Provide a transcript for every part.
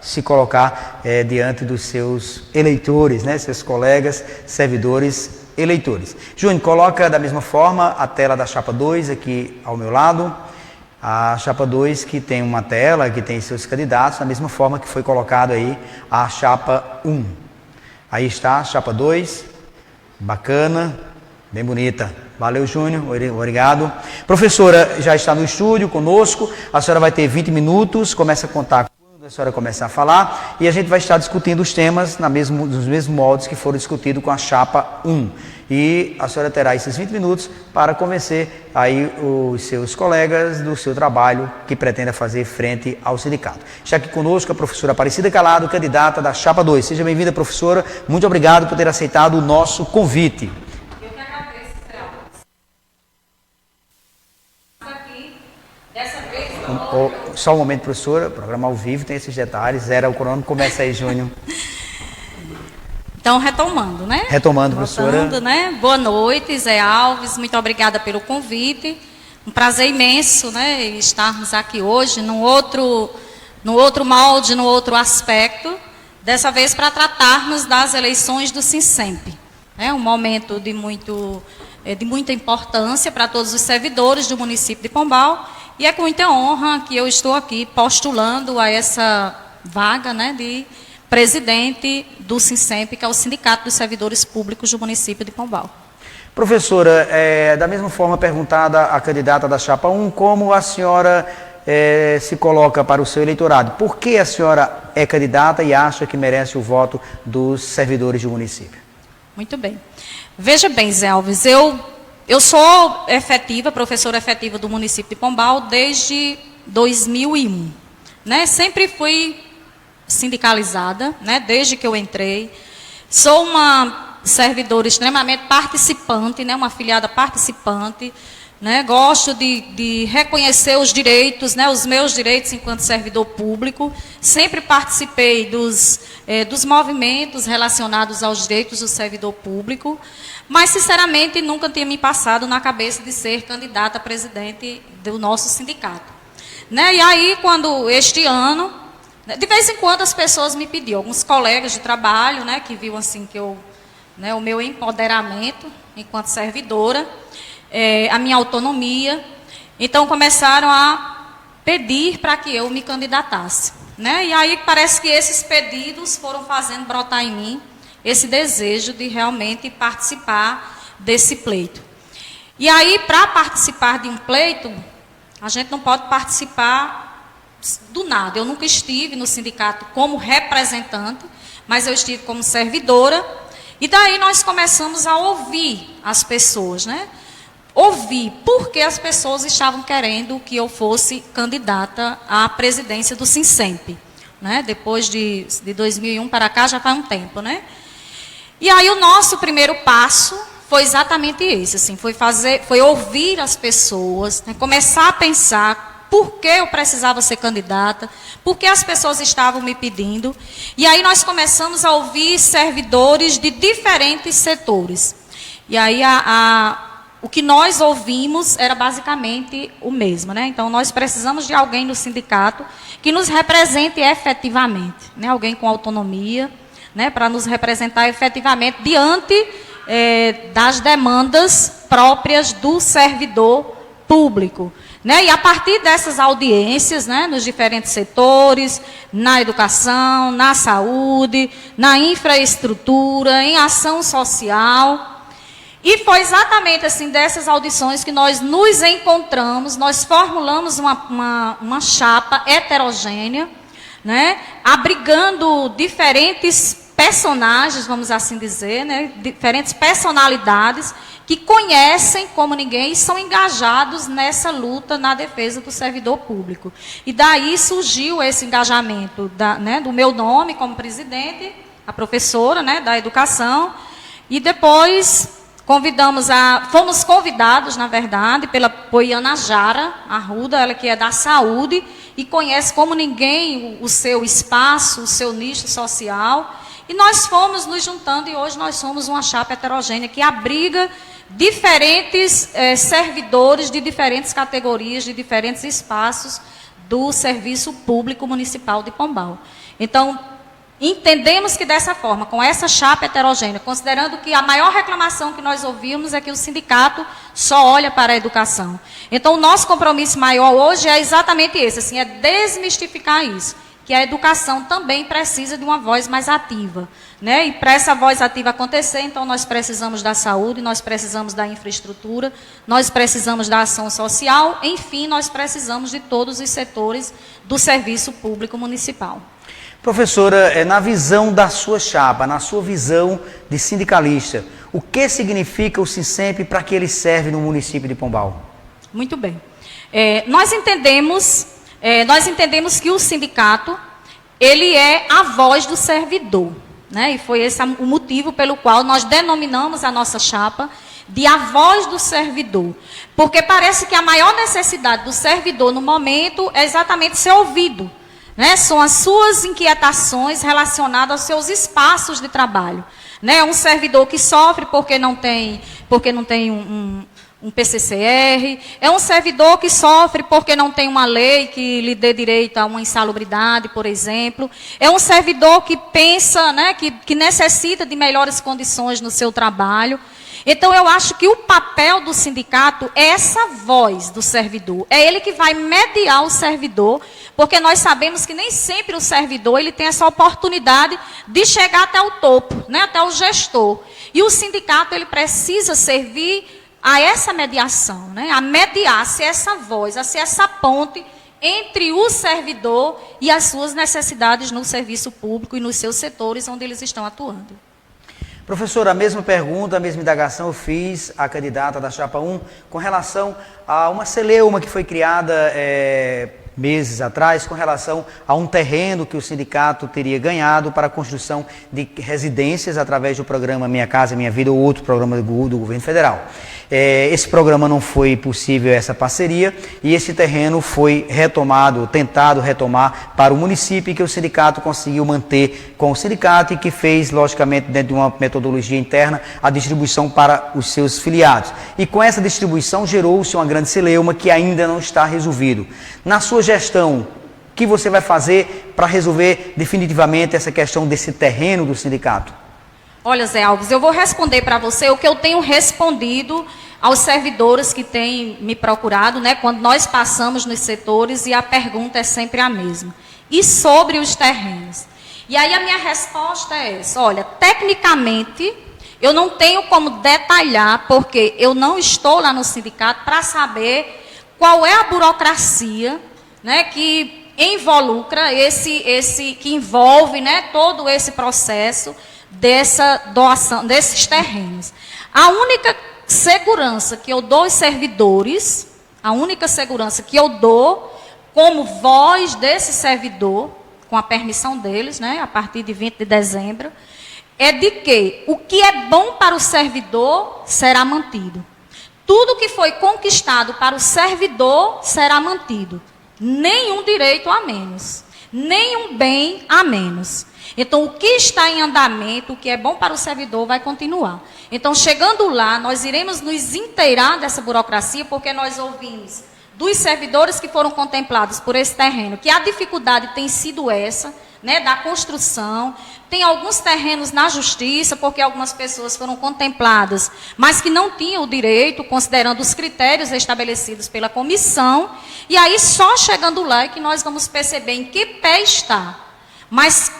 se colocar diante dos seus eleitores, né, seus colegas, servidores, eleitores. Júnior, coloca da mesma forma a tela da chapa 2 aqui ao meu lado. A chapa 2 que tem uma tela, que tem seus candidatos, da mesma forma que foi colocado aí a chapa 1. Aí está a chapa 2, bacana, bem bonita. Valeu, Júnior, obrigado. Professora já está no estúdio conosco, a senhora vai ter 20 minutos, começa a contar quando a senhora começar a falar, e a gente vai estar discutindo os temas nos mesmos moldes que foram discutidos com a chapa 1. E a senhora terá esses 20 minutos para convencer aí os seus colegas do seu trabalho que pretenda fazer frente ao sindicato. Está aqui conosco a professora Aparecida Calado, candidata da chapa 2. Seja bem-vinda, professora. Muito obrigado por ter aceitado o nosso convite. Eu que agradeço, aqui, dessa vez... Só um momento, professora. Programa ao vivo tem esses detalhes. Zero o cronômetro. Começa aí, Júnior. Então, retomando, né? Retomando, professora. Né? Boa noite, Zé Alves. Muito obrigada pelo convite. Um prazer imenso, né, estarmos aqui hoje num outro molde, num outro aspecto. Dessa vez para tratarmos das eleições do Sincemp. É um momento de muita importância para todos os servidores do município de Pombal. E é com muita honra que eu estou aqui postulando a essa vaga, né, de presidente do Sincemp, que é o Sindicato dos Servidores Públicos do município de Pombal. Professora, da mesma forma perguntada a candidata da chapa 1, como a senhora se coloca para o seu eleitorado? Por que a senhora é candidata e acha que merece o voto dos servidores do município? Muito bem. Veja bem, Zé Alves, eu sou professora efetiva do município de Pombal desde 2001. Né? Sempre fui sindicalizada, né, desde que eu entrei. Sou uma servidora extremamente participante, né, uma afiliada participante, né, gosto de reconhecer os direitos, né, os meus direitos enquanto servidor público. Sempre participei dos movimentos relacionados aos direitos do servidor público, mas, sinceramente, nunca tinha me passado na cabeça de ser candidata a presidente do nosso sindicato. Né, e aí, quando este ano... De vez em quando as pessoas me pediam, alguns colegas de trabalho, né, que viam assim que o meu empoderamento enquanto servidora, a minha autonomia, então começaram a pedir para que eu me candidatasse. Né? E aí parece que esses pedidos foram fazendo brotar em mim esse desejo de realmente participar desse pleito. E aí, para participar de um pleito, a gente não pode participar do nada. Eu nunca estive no sindicato como representante, mas eu estive como servidora, e daí nós começamos a ouvir as pessoas, né? Ouvir por que as pessoas estavam querendo que eu fosse candidata à presidência do Sincemp, né? Depois de 2001 para cá, já faz um tempo, né? E aí o nosso primeiro passo foi exatamente esse, assim, foi ouvir as pessoas, né? Começar a pensar por que eu precisava ser candidata, por que as pessoas estavam me pedindo. E aí nós começamos a ouvir servidores de diferentes setores. E aí o que nós ouvimos era basicamente o mesmo, né? Então nós precisamos de alguém no sindicato que nos represente efetivamente, né? Alguém com autonomia, né? Para nos representar efetivamente diante das demandas próprias do servidor público. Né? E a partir dessas audiências, né, nos diferentes setores, na educação, na saúde, na infraestrutura, em ação social. E foi exatamente assim dessas audições que nós nos encontramos, nós formulamos uma chapa heterogênea, né, abrigando diferentes personagens, vamos assim dizer, né, diferentes personalidades, que conhecem como ninguém e são engajados nessa luta na defesa do servidor público. E daí surgiu esse engajamento do meu nome como presidente, a professora, né, da educação, e depois fomos convidados, na verdade, pela Poiana Jara Arruda, ela que é da saúde e conhece como ninguém o seu espaço, o seu nicho social, e nós fomos nos juntando e hoje nós somos uma chapa heterogênea que abriga diferentes servidores de diferentes categorias, de diferentes espaços do Serviço Público Municipal de Pombal. Então, entendemos que dessa forma, com essa chapa heterogênea, considerando que a maior reclamação que nós ouvimos é que o sindicato só olha para a educação. Então, o nosso compromisso maior hoje é exatamente esse, assim, é desmistificar isso, que a educação também precisa de uma voz mais ativa, né? E para essa voz ativa acontecer, então nós precisamos da saúde, nós precisamos da infraestrutura, nós precisamos da ação social, enfim, nós precisamos de todos os setores do serviço público municipal. Professora, na visão da sua chapa, na sua visão de sindicalista, o que significa o SINSEMP para que ele serve no município de Pombal? Muito bem. Nós entendemos que o sindicato, ele é a voz do servidor, né? E foi esse o motivo pelo qual nós denominamos a nossa chapa de a voz do servidor. Porque parece que a maior necessidade do servidor no momento é exatamente ser ouvido, né? São as suas inquietações relacionadas aos seus espaços de trabalho, né? Um servidor que sofre porque não tem um PCCR, é um servidor que sofre porque não tem uma lei que lhe dê direito a uma insalubridade, por exemplo. É um servidor que pensa, né, que necessita de melhores condições no seu trabalho. Então, eu acho que o papel do sindicato é essa voz do servidor. É ele que vai mediar o servidor, porque nós sabemos que nem sempre o servidor ele tem essa oportunidade de chegar até o topo, né, até o gestor. E o sindicato ele precisa servir a essa mediação, né, a mediar, a ser essa voz, a ser essa ponte entre o servidor e as suas necessidades no serviço público e nos seus setores onde eles estão atuando. Professora, a mesma pergunta, a mesma indagação eu fiz à candidata da Chapa 1 com relação a uma celeuma que foi criada meses atrás com relação a um terreno que o sindicato teria ganhado para a construção de residências através do programa Minha Casa Minha Vida ou outro programa do governo federal. Esse programa não foi possível essa parceria e esse terreno foi retomado, tentado retomar para o município que o sindicato conseguiu manter com o sindicato e que fez, logicamente, dentro de uma metodologia interna, a distribuição para os seus filiados. E com essa distribuição gerou-se uma grande celeuma que ainda não está resolvido. Na sua gestão, o que você vai fazer para resolver definitivamente essa questão desse terreno do sindicato? Olha, Zé Alves, eu vou responder para você o que eu tenho respondido aos servidores que têm me procurado, né, quando nós passamos nos setores e a pergunta é sempre a mesma. E sobre os terrenos? E aí a minha resposta é essa: olha, tecnicamente eu não tenho como detalhar, porque eu não estou lá no sindicato para saber qual é a burocracia, né, que involucra que envolve, né, todo esse processo dessa doação desses terrenos. A única segurança que eu dou aos servidores, a única segurança que eu dou como voz desse servidor, com a permissão deles, né, a partir de 20 de dezembro, é de que o que é bom para o servidor será mantido. Tudo que foi conquistado para o servidor será mantido. Nenhum direito a menos, nenhum bem a menos. Então, o que está em andamento, o que é bom para o servidor, vai continuar. Então, chegando lá, nós iremos nos inteirar dessa burocracia, porque nós ouvimos dos servidores que foram contemplados por esse terreno, que a dificuldade tem sido essa, né, da construção. Tem alguns terrenos na justiça, porque algumas pessoas foram contempladas, mas que não tinham o direito, considerando os critérios estabelecidos pela comissão. E aí, só chegando lá é que nós vamos perceber em que pé está. Mas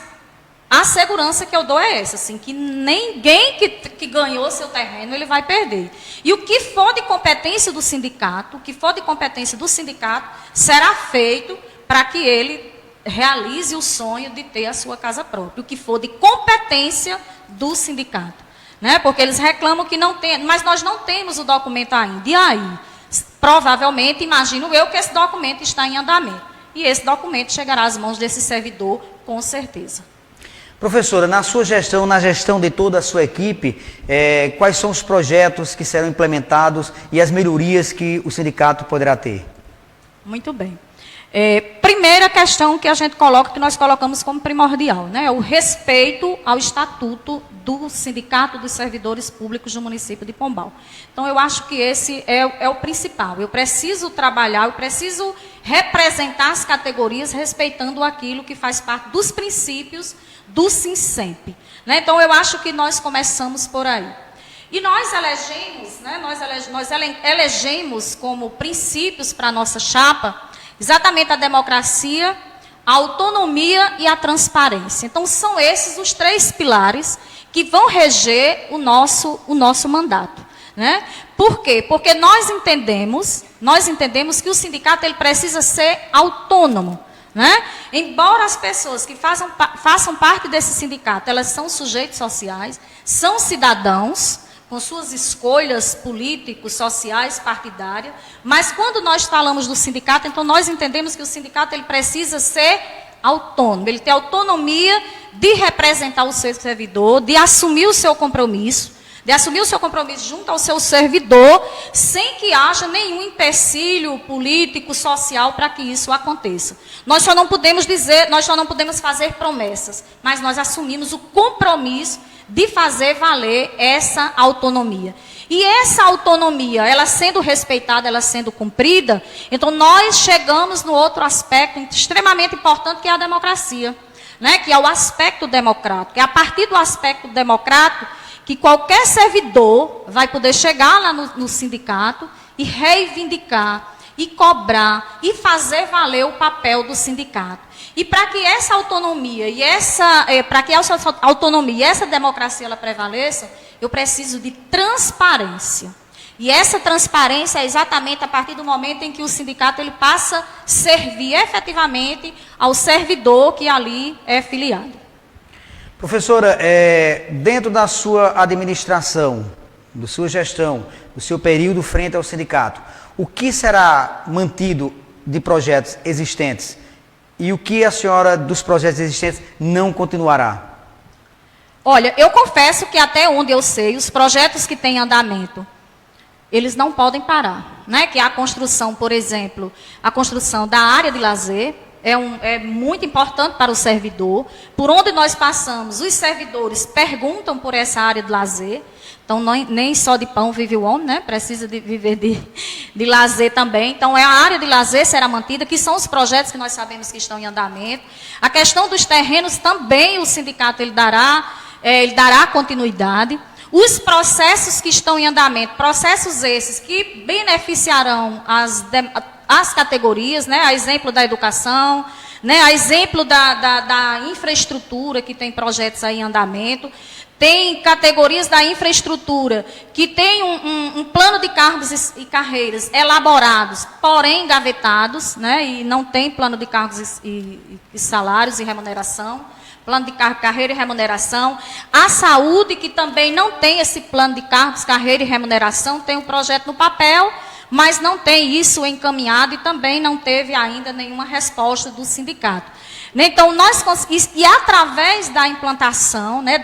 a segurança que eu dou é essa, assim, que ninguém que ganhou seu terreno, ele vai perder. E o que for de competência do sindicato, será feito para que ele realize o sonho de ter a sua casa própria. O que for de competência do sindicato, né? Porque eles reclamam que não tem, mas nós não temos o documento ainda. E aí, provavelmente, imagino eu, que esse documento está em andamento. E esse documento chegará às mãos desse servidor, com certeza. Professora, na sua gestão, na gestão de toda a sua equipe, quais são os projetos que serão implementados e as melhorias que o sindicato poderá ter? Muito bem. Primeira questão que a gente coloca, que nós colocamos como primordial, né, é o respeito ao estatuto do Sindicato dos Servidores Públicos do município de Pombal. Então, eu acho que esse é o principal. Eu preciso trabalhar, eu preciso representar as categorias respeitando aquilo que faz parte dos princípios do SINSEMP. Né? Então, eu acho que nós começamos por aí. E nós elegemos, né, nós elegemos como princípios para a nossa chapa exatamente a democracia, a autonomia e a transparência. Então, são esses os 3 pilares que vão reger o nosso mandato. Né? Por quê? Porque nós entendemos que o sindicato ele precisa ser autônomo. Né? Embora as pessoas que façam parte desse sindicato, elas são sujeitos sociais, são cidadãos, com suas escolhas políticos, sociais, partidárias, mas quando nós falamos do sindicato, então nós entendemos que o sindicato ele precisa ser autônomo, ele tem autonomia de representar o seu servidor, de assumir o seu compromisso junto ao seu servidor, sem que haja nenhum empecilho político, social, para que isso aconteça. Nós só não podemos fazer promessas, mas nós assumimos o compromisso de fazer valer essa autonomia. E essa autonomia, ela sendo respeitada, ela sendo cumprida, então nós chegamos no outro aspecto extremamente importante, que é a democracia, né? Que é o aspecto democrático. É a partir do aspecto democrático que qualquer servidor vai poder chegar lá no sindicato e reivindicar, e cobrar, e fazer valer o papel do sindicato. E para que essa autonomia e essa democracia ela prevaleça, eu preciso de transparência. E essa transparência é exatamente a partir do momento em que o sindicato ele passa a servir efetivamente ao servidor que ali é filiado. Professora, dentro da sua administração, da sua gestão, do seu período frente ao sindicato, o que será mantido de projetos existentes e o que a senhora, dos projetos existentes, não continuará? Olha, eu confesso que até onde eu sei, os projetos que têm andamento, eles não podem parar. Né? Que a construção, por exemplo, a construção da área de lazer, é muito importante para o servidor. Por onde nós passamos, os servidores perguntam por essa área de lazer. Então, nem só de pão vive o homem, né? Precisa de viver de lazer também. Então, a área de lazer será mantida, que são os projetos que nós sabemos que estão em andamento. A questão dos terrenos também, o sindicato ele dará continuidade. Os processos que estão em andamento, processos esses que beneficiarão as categorias, né? A exemplo da educação, né? A exemplo da infraestrutura, que tem projetos aí em andamento. Tem categorias da infraestrutura que tem um plano de cargos e carreiras elaborados, porém engavetados, né? E não tem plano de cargos e salários e remuneração. Plano de carreira e remuneração. A saúde, que também não tem esse plano de cargos, carreira e remuneração, tem um projeto no papel, mas não tem isso encaminhado e também não teve ainda nenhuma resposta do sindicato. Então, e através da implantação, né,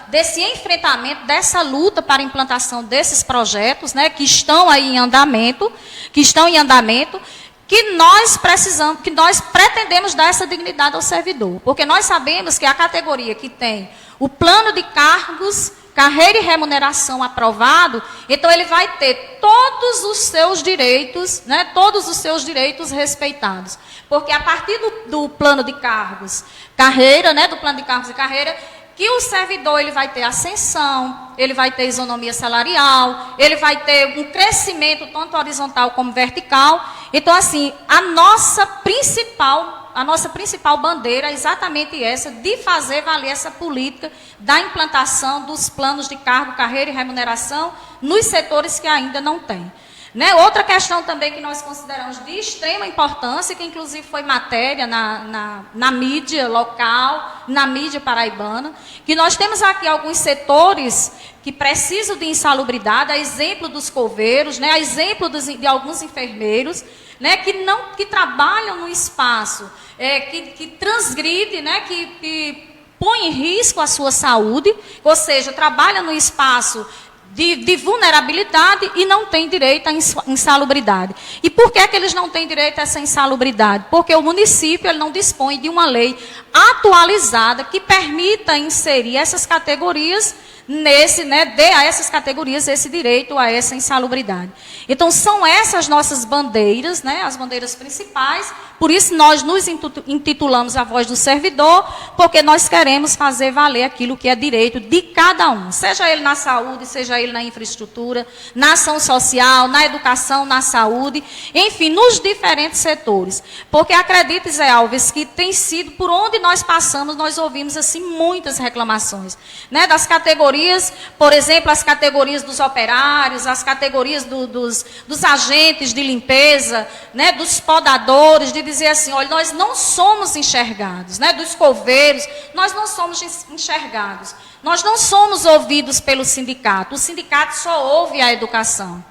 desse enfrentamento, dessa luta para a implantação desses projetos, né, que estão aí em andamento, que nós pretendemos dar essa dignidade ao servidor. Porque nós sabemos que a categoria que tem o plano de cargos, carreira e remuneração aprovado, então ele vai ter todos os seus direitos, né, todos os seus direitos respeitados. Porque a partir do plano de cargos, carreira, né, do plano de cargos e carreira, que o servidor ele vai ter ascensão, ele vai ter isonomia salarial, ele vai ter um crescimento tanto horizontal como vertical. Então, assim, a nossa principal bandeira é exatamente essa, de fazer valer essa política da implantação dos planos de cargo, carreira e remuneração nos setores que ainda não têm. Né? Outra questão também que nós consideramos de extrema importância, que inclusive foi matéria na mídia local, na mídia paraibana, que nós temos aqui alguns setores que precisam de insalubridade, a exemplo dos coveiros, né? A exemplo de alguns enfermeiros, né? que trabalham no espaço, que transgride, né? que põe em risco a sua saúde, ou seja, trabalha no espaço de vulnerabilidade e não têm direito à insalubridade. E por que que eles não têm direito a essa insalubridade? Porque o município ele não dispõe de uma lei atualizada que permita inserir essas categorias dê a essas categorias esse direito a essa insalubridade. Então, são essas nossas bandeiras, as bandeiras principais, por isso nós nos intitulamos a voz do servidor, porque nós queremos fazer valer aquilo que é direito de cada um, seja ele na saúde, seja ele na infraestrutura, na ação social, na educação, na saúde, enfim, nos diferentes setores. Porque acredite, Zé Alves, que tem sido, por onde nós passamos, nós ouvimos assim muitas reclamações, das categorias, por exemplo, as categorias dos operários, as categorias dos agentes de limpeza, dos podadores, de dizer assim, olha, nós não somos enxergados, dos coveiros, nós não somos enxergados, nós não somos ouvidos pelo sindicato, o sindicato só ouve a educação.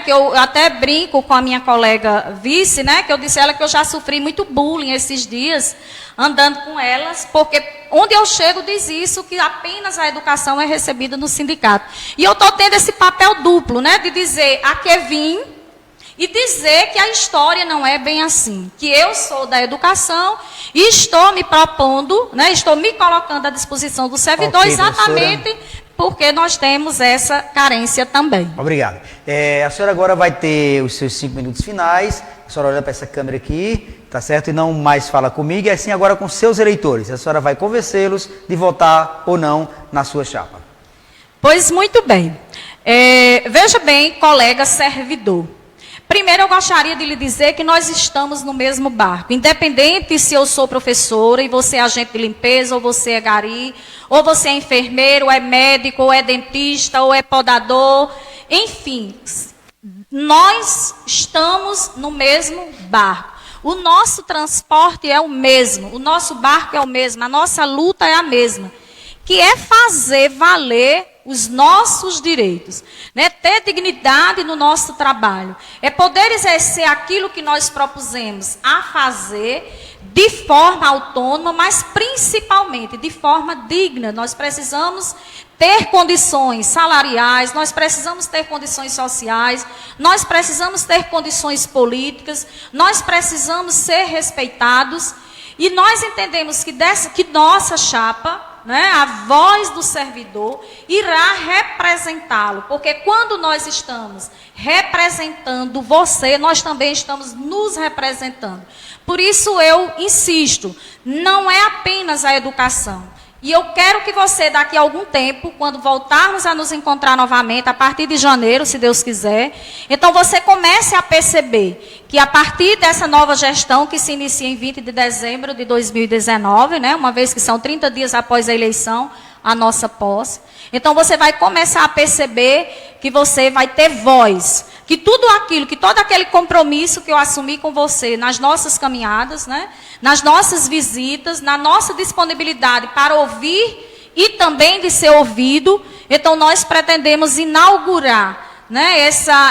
Que eu até brinco com a minha colega vice, que eu disse a ela que eu já sofri muito bullying esses dias, andando com elas, porque onde eu chego diz isso, que apenas a educação é recebida no sindicato. E eu estou tendo esse papel duplo, de dizer a que vim e dizer que a história não é bem assim, que eu sou da educação e estou me propondo, estou me colocando à disposição do servidor, exatamente... professora, porque nós temos essa carência também. Obrigado. A senhora agora vai ter os seus 5 minutos finais. A senhora olha para essa câmera aqui, tá certo? E não mais fala comigo. E assim agora com seus eleitores. A senhora vai convencê-los de votar ou não na sua chapa. Pois muito bem. Veja bem, colega servidor. Primeiro, eu gostaria de lhe dizer que nós estamos no mesmo barco. Independente se eu sou professora e você é agente de limpeza, ou você é gari, ou você é enfermeiro, ou é médico, ou é dentista, ou é podador. Enfim, nós estamos no mesmo barco. O nosso transporte é o mesmo, o nosso barco é o mesmo, a nossa luta é a mesma, que é fazer valer os nossos direitos, ter dignidade no nosso trabalho, é poder exercer aquilo que nós propusemos a fazer de forma autônoma, mas principalmente de forma digna. Nós precisamos ter condições salariais, nós precisamos ter condições sociais, nós precisamos ter condições políticas, nós precisamos ser respeitados, e nós entendemos que nossa chapa, a voz do servidor irá representá-lo, porque quando nós estamos representando você, nós também estamos nos representando. Por isso eu insisto, não é apenas a educação. E eu quero que você, daqui a algum tempo, quando voltarmos a nos encontrar novamente, a partir de janeiro, se Deus quiser, então você comece a perceber que a partir dessa nova gestão, que se inicia em 20 de dezembro de 2019, uma vez que são 30 dias após a eleição, a nossa posse, então você vai começar a perceber que você vai ter voz, que tudo aquilo, que todo aquele compromisso que eu assumi com você nas nossas caminhadas, nas nossas visitas, na nossa disponibilidade para ouvir e também de ser ouvido, então nós pretendemos inaugurar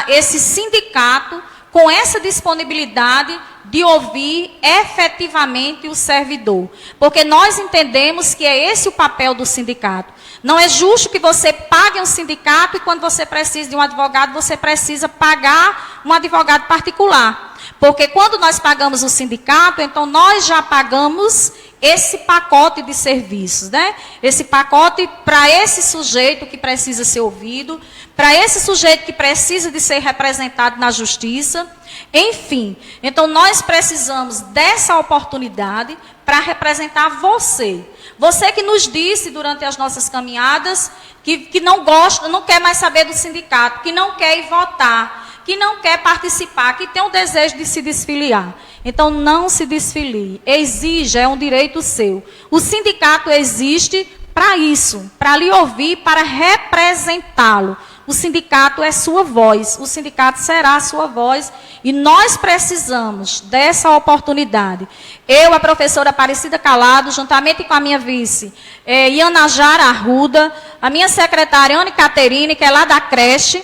esse sindicato com essa disponibilidade de ouvir efetivamente o servidor. Porque nós entendemos que é esse o papel do sindicato. Não é justo que você pague um sindicato e quando você precisa de um advogado, você precisa pagar um advogado particular. Porque quando nós pagamos o sindicato, então nós já pagamos esse pacote de serviços, Esse pacote para esse sujeito que precisa ser ouvido, para esse sujeito que precisa de ser representado na justiça, enfim. Então nós precisamos dessa oportunidade para representar você. Você que nos disse durante as nossas caminhadas que não gosta, não quer mais saber do sindicato, que não quer ir votar, que não quer participar, que tem o desejo de se desfiliar. Então não se desfilie, exija, é um direito seu. O sindicato existe para isso, para lhe ouvir, para representá-lo. O sindicato é sua voz, o sindicato será a sua voz e nós precisamos dessa oportunidade. Eu, a professora Aparecida Calado, juntamente com a minha vice, Ianajara Arruda, a minha secretária Anne Caterine, que é lá da creche,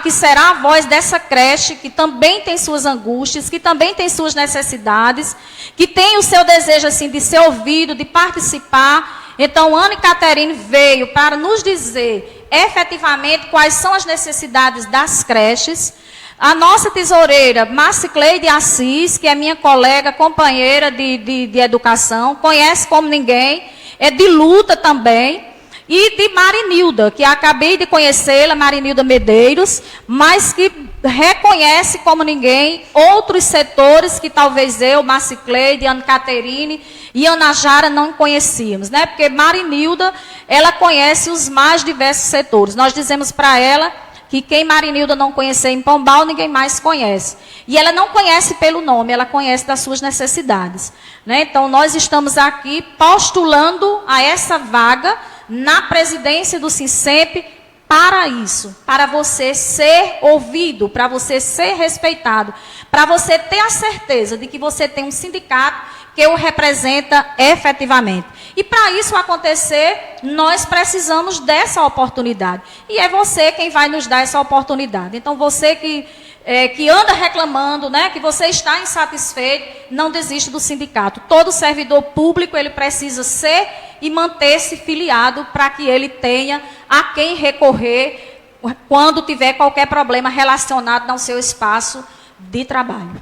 que será a voz dessa creche, que também tem suas angústias, que também tem suas necessidades, que tem o seu desejo assim, de ser ouvido, de participar. Então, Anne Caterine veio para nos dizer efetivamente quais são as necessidades das creches. A nossa tesoureira, Marcicleide Assis, que é minha colega, companheira de educação, conhece como ninguém, é de luta também. E de Marinilda, que acabei de conhecê-la, Marinilda Medeiros, mas que reconhece como ninguém outros setores que talvez eu, Marcicleide, Ana Caterine e Ana Jara não conhecíamos, né? Porque Marinilda, ela conhece os mais diversos setores. Nós dizemos para ela que quem Marinilda não conhecer em Pombal, ninguém mais conhece. E ela não conhece pelo nome, ela conhece das suas necessidades, né? Então, nós estamos aqui postulando a essa vaga na presidência do SINCEP para isso, para você ser ouvido, para você ser respeitado, para você ter a certeza de que você tem um sindicato que o representa efetivamente. E para isso acontecer, nós precisamos dessa oportunidade. E é você quem vai nos dar essa oportunidade. Então, você que anda reclamando, né, que você está insatisfeito, não desista do sindicato. Todo servidor público, ele precisa ser e manter-se filiado para que ele tenha a quem recorrer quando tiver qualquer problema relacionado ao seu espaço de trabalho.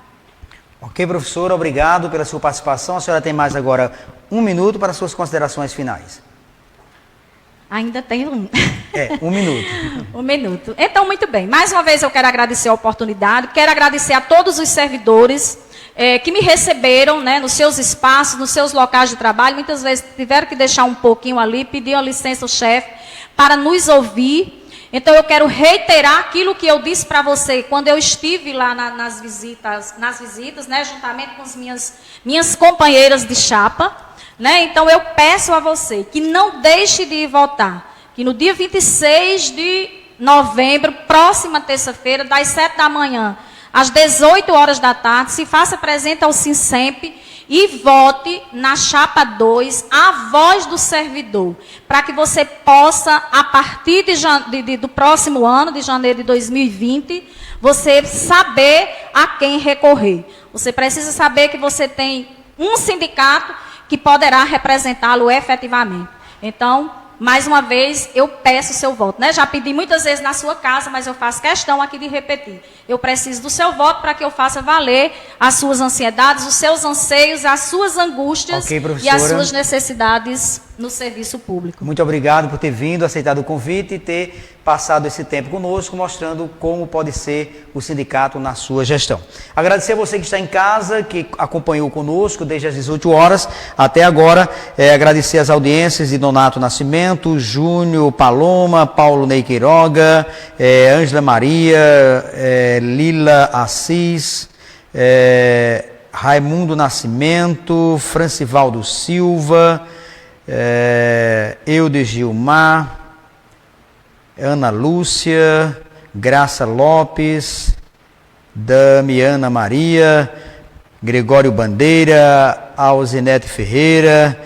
Ok, professora, obrigado pela sua participação. A senhora tem mais agora 1 minuto para suas considerações finais. Ainda tem um. 1 minuto. 1 minuto. Então, muito bem. Mais uma vez eu quero agradecer a oportunidade, quero agradecer a todos os servidores que me receberam, né, nos seus espaços, nos seus locais de trabalho. Muitas vezes tiveram que deixar um pouquinho ali, pediram licença ao chefe para nos ouvir. Então, eu quero reiterar aquilo que eu disse para você quando eu estive lá nas visitas, né, juntamente com as minhas companheiras de chapa. Né? Então, eu peço a você que não deixe de ir votar, que no dia 26 de novembro, próxima terça-feira, das 7 da manhã às 18 horas da tarde, se faça presente ao SINCEP e vote na chapa 2, a voz do servidor, para que você possa, a partir do próximo ano, de janeiro de 2020, você saber a quem recorrer. Você precisa saber que você tem um sindicato que poderá representá-lo efetivamente. Então, mais uma vez, eu peço o seu voto. Né? Já pedi muitas vezes na sua casa, mas eu faço questão aqui de repetir. Eu preciso do seu voto para que eu faça valer as suas ansiedades, os seus anseios, as suas angústias e as suas necessidades no serviço público. Muito obrigado por ter vindo, aceitado o convite e ter passado esse tempo conosco, mostrando como pode ser o sindicato na sua gestão. Agradecer a você que está em casa, que acompanhou conosco desde as 18 horas até agora. Agradecer as audiências de Donato Nascimento, Júnior Paloma, Paulo Ney Queiroga, Ângela Maria, Lila Assis, Raimundo Nascimento, Francivaldo Silva, Eudes Gilmar, Ana Lúcia, Graça Lopes, Damiana Maria, Gregório Bandeira, Alzinete Ferreira,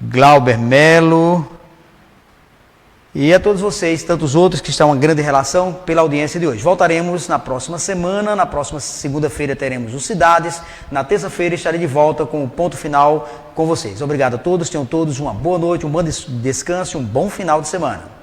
Glauber Melo, e a todos vocês, tantos outros que estão em grande relação pela audiência de hoje. Voltaremos na próxima semana, na próxima segunda-feira teremos os Cidades, na terça-feira estarei de volta com o ponto final com vocês. Obrigado a todos, tenham todos uma boa noite, um bom descanso e um bom final de semana.